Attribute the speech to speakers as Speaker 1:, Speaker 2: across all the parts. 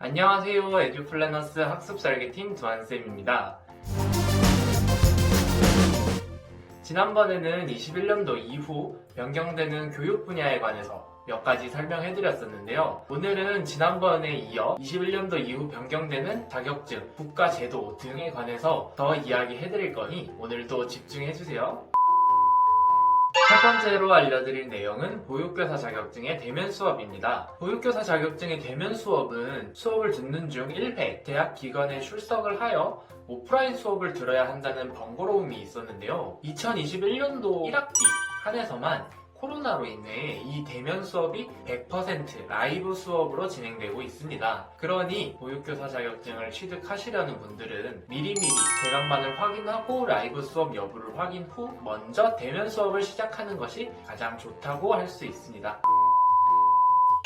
Speaker 1: 안녕하세요. 에듀플래너스 학습설계팀 두한쌤입니다. 지난번에는 21년도 이후 변경되는 교육 분야에 관해서 몇 가지 설명해드렸었는데요. 오늘은 지난번에 이어 21년도 이후 변경되는 자격증, 국가제도 등에 관해서 더 이야기해드릴 거니 오늘도 집중해주세요. 첫 번째로 알려드릴 내용은 보육교사 자격증의 대면 수업입니다. 보육교사 자격증의 대면 수업은 수업을 듣는 중 1회 대학 기관에 출석을 하여 오프라인 수업을 들어야 한다는 번거로움이 있었는데요. 2021년도 1학기 한해서만 코로나로 인해 이 대면 수업이 100% 라이브 수업으로 진행되고 있습니다. 그러니 보육교사 자격증을 취득하시려는 분들은 미리미리 대강만을 확인하고 라이브 수업 여부를 확인 후 먼저 대면 수업을 시작하는 것이 가장 좋다고 할 수 있습니다.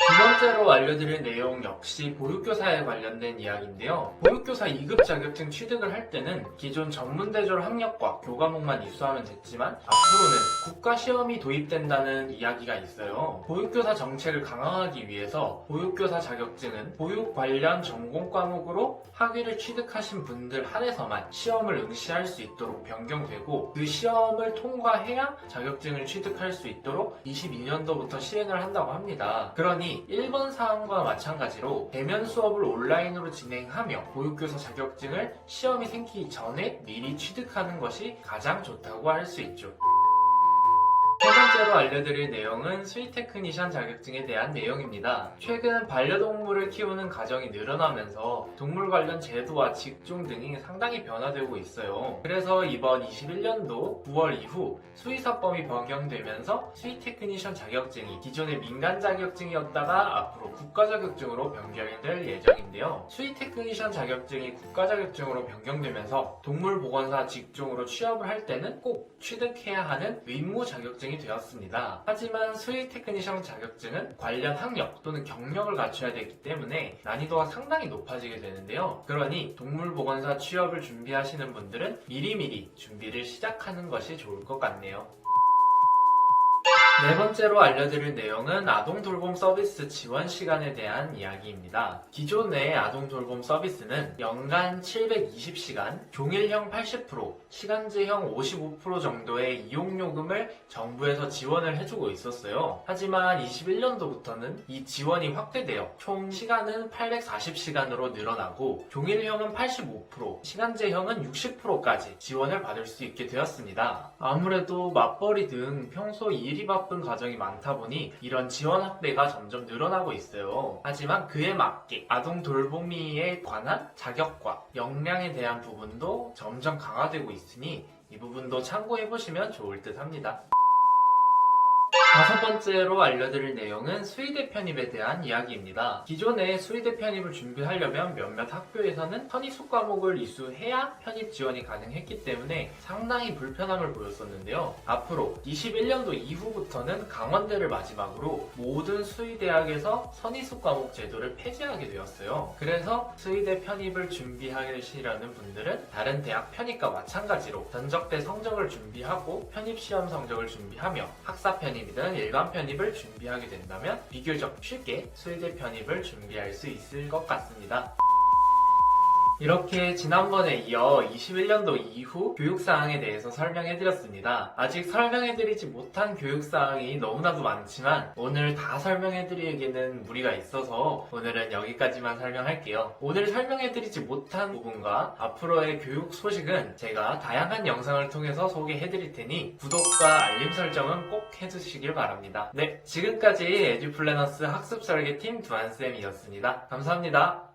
Speaker 1: 두 번째로 알려드릴 내용 역시 보육교사에 관련된 이야기인데요. 보육교사 2급 자격증 취득을 할 때는 기존 전문대졸 학력과 교과목만 입수하면 됐지만 앞으로는 국가시험이 도입된다는 이야기가 있어요. 보육교사 정책을 강화하기 위해서 보육교사 자격증은 보육 관련 전공 과목으로 학위를 취득하신 분들 한해서만 시험을 응시할 수 있도록 변경되고 그 시험을 통과해야 자격증을 취득할 수 있도록 22년도부터 시행을 한다고 합니다. 그러니 1번 사항과 마찬가지로 대면 수업을 온라인으로 진행하며 보육교사 자격증을 시험이 생기기 전에 미리 취득하는 것이 가장 좋다고 할 수 있죠. 세 번째로 알려드릴 내용은 수의 테크니션 자격증에 대한 내용입니다. 최근 반려동물을 키우는 가정이 늘어나면서 동물 관련 제도와 직종 등이 상당히 변화되고 있어요. 그래서 이번 21년도 9월 이후 수의사법이 변경되면서 수의 테크니션 자격증이 기존의 민간 자격증이었다가 앞으로 국가 자격증으로 변경이 될 예정인데요. 수의 테크니션 자격증이 국가 자격증으로 변경되면서 동물보건사 직종으로 취업을 할 때는 꼭 취득해야 하는 의무 자격증이 되었습니다. 하지만 수의 테크니션 자격증은 관련 학력 또는 경력을 갖춰야 되기 때문에 난이도가 상당히 높아지게 되는데요. 그러니 동물보건사 취업을 준비하시는 분들은 미리미리 준비를 시작하는 것이 좋을 것 같네요. 네 번째로 알려드릴 내용은 아동돌봄 서비스 지원 시간에 대한 이야기입니다. 기존의 아동돌봄 서비스는 연간 720시간, 종일형 80%, 시간제형 55% 정도의 이용요금을 정부에서 지원을 해주고 있었어요. 하지만 21년도부터는 이 지원이 확대되어 총 시간은 840시간으로 늘어나고 종일형은 85%, 시간제형은 60%까지 지원을 받을 수 있게 되었습니다. 아무래도 맞벌이 등 평소 일이 바쁜 가정이 많다 보니 이런 지원 확대가 점점 늘어나고 있어요. 하지만 그에 맞게 아동 돌보미에 관한 자격과 역량에 대한 부분도 점점 강화되고 있으니 이 부분도 참고해보시면 좋을 듯 합니다. 다섯 번째로 알려드릴 내용은 수의대 편입에 대한 이야기입니다. 기존에 수의대 편입을 준비하려면 몇몇 학교에서는 선의수 과목을 이수해야 편입 지원이 가능했기 때문에 상당히 불편함을 보였었는데요. 앞으로 21년도 이후부터는 강원대를 마지막으로 모든 수의대학에서 선의수 과목 제도를 폐지하게 되었어요. 그래서 수의대 편입을 준비하시려는 분들은 다른 대학 편입과 마찬가지로 전적대 성적을 준비하고 편입시험 성적을 준비하며 학사 편입이든 일반 편입을 준비하게 된다면 비교적 쉽게 수의대 편입을 준비할 수 있을 것 같습니다. 이렇게 지난번에 이어 21년도 이후 교육사항에 대해서 설명해드렸습니다. 아직 설명해드리지 못한 교육사항이 너무나도 많지만 오늘 다 설명해드리기에는 무리가 있어서 오늘은 여기까지만 설명할게요. 오늘 설명해드리지 못한 부분과 앞으로의 교육 소식은 제가 다양한 영상을 통해서 소개해드릴 테니 구독과 알림 설정은 꼭 해주시길 바랍니다. 네, 지금까지 에듀플래너스 학습설계팀 두한쌤이었습니다. 감사합니다.